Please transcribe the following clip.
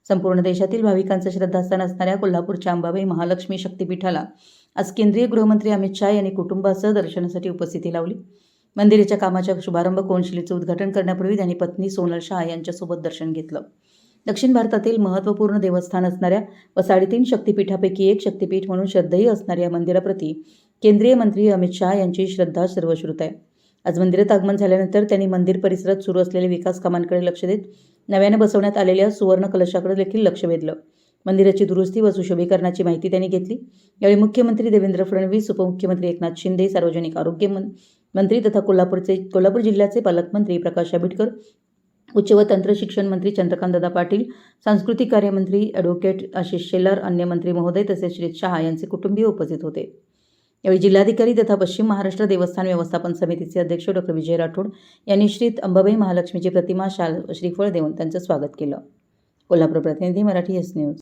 संपूर्ण देशातील भाविकांचं श्रद्धास्थान असणाऱ्या कोल्हापूरच्या अंबाबाई महालक्ष्मी शक्तिपीठाला आज केंद्रीय गृहमंत्री अमित शाह यांनी कुटुंबासह दर्शनासाठी उपस्थिती लावली। मंदिराच्या कामाच्या शुभारंभ कोनशिलेचं उद्घाटन करण्यापूर्वी त्यांनी पत्नी सोनल शाह यांच्यासोबत दर्शन घेतलं। दक्षिण भारतातील महत्त्वपूर्ण देवस्थान असणाऱ्या व 3.5 शक्तिपीठापैकी एक शक्तिपीठ म्हणून श्रद्धेय असणाऱ्या या मंदिराप्रती केंद्रीय मंत्री अमित शाह यांची श्रद्धा सर्वश्रुत आहे। आज मंदिरात आगमन झाल्यानंतर त्यांनी मंदिर परिसरात सुरू असलेल्या विकास कामांकडे लक्ष देत नव्याने बसवण्यात आलेल्या सुवर्ण कलशाकडे देखील लक्ष वेधलं। मंदिराची दुरुस्ती व सुशोभीकरणाची माहिती त्यांनी घेतली। यावेळी मुख्यमंत्री देवेंद्र फडणवीस, उपमुख्यमंत्री एकनाथ शिंदे, सार्वजनिक आरोग्य मंत्री तथा कोल्हापूर जिल्ह्याचे पालकमंत्री प्रकाश आंबेडकर, उच्च व तंत्र शिक्षण मंत्री चंद्रकांतदादा पाटील, सांस्कृतिक कार्य मंत्री ॲडव्होकेट आशिष शेलार, अन्य मंत्री महोदय तसेच श्री शाह यांचे कुटुंबीय उपस्थित होते। यावेळी जिल्हाधिकारी तथा पश्चिम महाराष्ट्र देवस्थान व्यवस्थापन समितीचे अध्यक्ष डॉ. विजय राठोड यांनी श्री अंबाबाई महालक्ष्मीची प्रतिमा, शाल व श्रीफळ देऊन त्यांचं स्वागत केलं। कोल्हापूर प्रतिनिधी, मराठी एस न्यूज।